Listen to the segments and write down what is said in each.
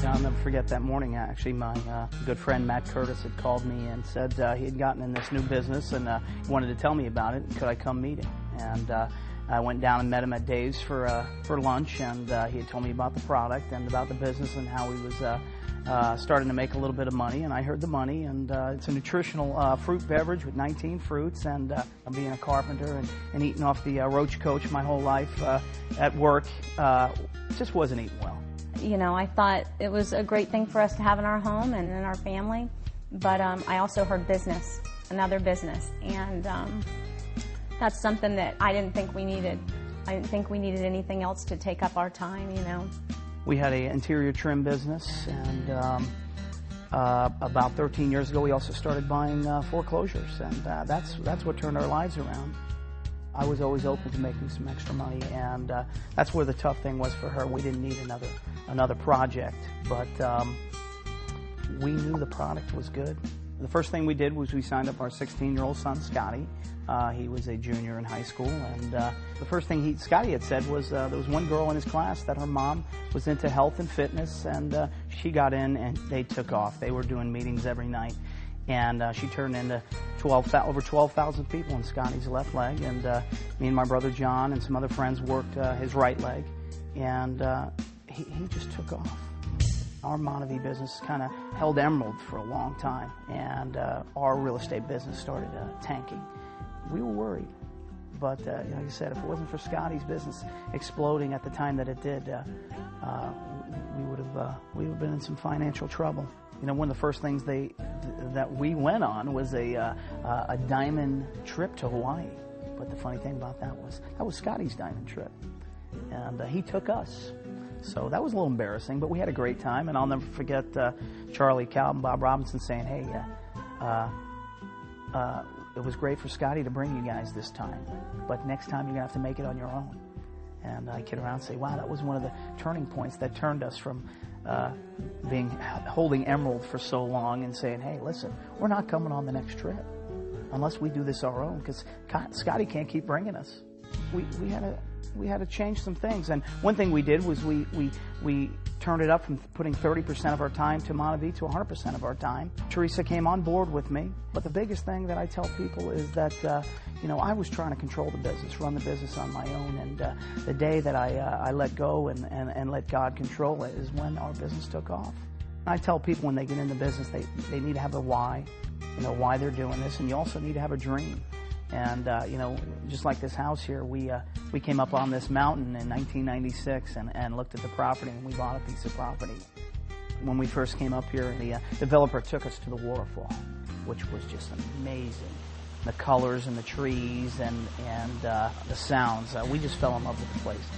I'll never forget that morning, actually. My good friend Matt Curtis had called me and said he had gotten in this new business and he wanted to tell me about it. Could I come meet him? And I went down and met him at Dave's for lunch, and he had told me about the product and about the business and how he was starting to make a little bit of money. And I heard the money, and it's a nutritional fruit beverage with 19 fruits. And being a carpenter and eating off the Roach Coach my whole life at work just wasn't eating well. You know, I thought it was a great thing for us to have in our home and in our family, but I also heard business, another business, and that's something that I didn't think we needed. I didn't think we needed anything else to take up our time, you know. We had an interior trim business, and about 13 years ago we also started buying foreclosures, and that's what turned our lives around. I was always open to making some extra money, and that's where the tough thing was for her. We didn't need another project, but we knew the product was good. The first thing we did was we signed up our 16-year-old son, Scotty. He was a junior in high school, and the first thing Scotty had said was there was one girl in his class that her mom was into health and fitness, and she got in and they took off. They were doing meetings every night. And she turned into over 12,000 people in Scotty's left leg. And me and my brother John and some other friends worked his right leg. And he just took off. Our Montague business kind of held emerald for a long time. And our real estate business started tanking. We were worried. But like I said, if it wasn't for Scotty's business exploding at the time that it did, we would have been in some financial trouble. You know, one of the first things that we went on was a diamond trip to Hawaii. But the funny thing about that was Scotty's diamond trip, and he took us. So that was a little embarrassing, but we had a great time. And I'll never forget Charlie Cow and Bob Robinson saying, "Hey, it was great for Scotty to bring you guys this time, but next time you're gonna have to make it on your own." And I kid around and say, "Wow, that was one of the turning points that turned us from holding emerald for so long and saying, hey, listen, we're not coming on the next trip unless we do this our own, because Scotty can't keep bringing us." We had to change some things, and one thing we did was we turned it up from putting 30% of our time to Montague to 100% of our time. Teresa came on board with me, but the biggest thing that I tell people is that I was trying to control the business, run the business on my own, and the day that I let go and let God control it is when our business took off. I tell people when they get into business, they need to have a why, why they're doing this, and you also need to have a dream. And just like this house here, we came up on this mountain in 1996 and looked at the property, and we bought a piece of property. When we first came up here, the developer took us to the waterfall, which was just amazing. The colors and the trees and the sounds. We just fell in love with the place.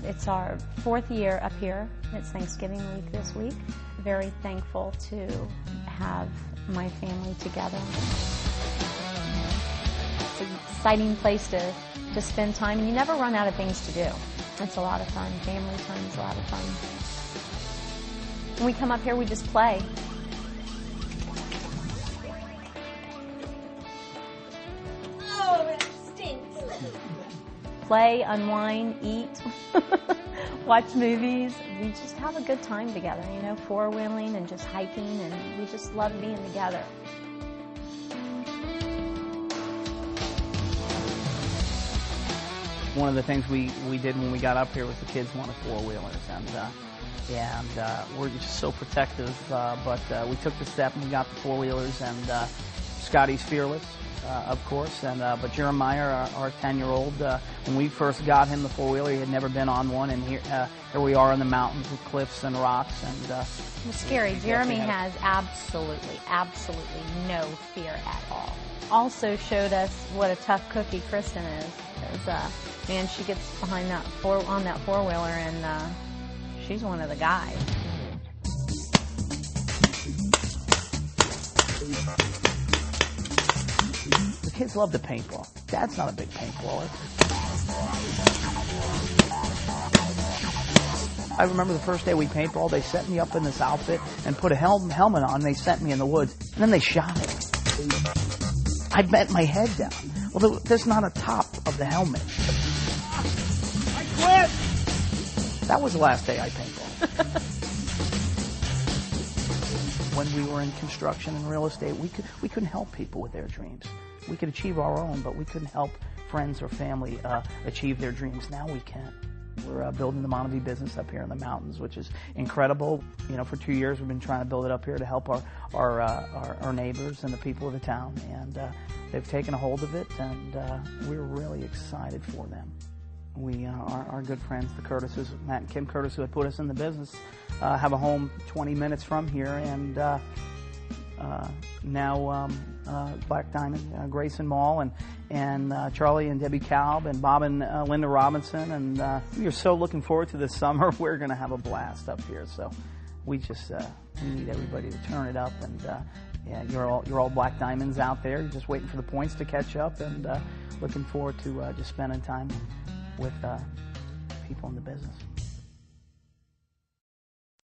It's our 4th year up here. It's Thanksgiving week this week. Very thankful to have my family together. It's an exciting place to spend time, and you never run out of things to do. It's a lot of fun. Family time is a lot of fun. When we come up here, we just play. Oh, it stinks. Play, unwind, eat, watch movies. We just have a good time together, four-wheeling and just hiking, and we just love being together. One of the things we did when we got up here was the kids wanted four-wheelers, and we're just so protective, but we took the step and we got the four-wheelers, and Scotty's fearless, of course, and but Jeremiah, our 10-year-old, when we first got him the four-wheeler, he had never been on one, and here we are in the mountains with cliffs and rocks, and it's scary. Jeremy has absolutely no fear at all. Also showed us what a tough cookie Kristen is. Man, she gets behind on that four-wheeler, and she's one of the guys. The kids love to paintball. Dad's not a big paintballer. I remember the first day we paintballed, they set me up in this outfit and put a helmet on, and they sent me in the woods, and then they shot it. I bent my head down. Well, there's not a top of the helmet. I quit! That was the last day I paintballed. When we were in construction and real estate, we couldn't help people with their dreams. We could achieve our own, but we couldn't help friends or family achieve their dreams. Now we can. We're building the Montague business up here in the mountains, which is incredible. You know, for 2 years we've been trying to build it up here to help our neighbors and the people of the town, and they've taken a hold of it, and we're really excited for them. We, our good friends, the Curtises, Matt and Kim Curtis, who had put us in the business, have a home 20 minutes from here, and now Black Diamond, Grayson Mall, and Charlie and Debbie Kalb, and Bob and Linda Robinson, and we're so looking forward to this summer. We're going to have a blast up here, so we just we need everybody to turn it up, and yeah, you're all Black Diamonds out there. You're just waiting for the points to catch up, and looking forward to just spending time with people in the business.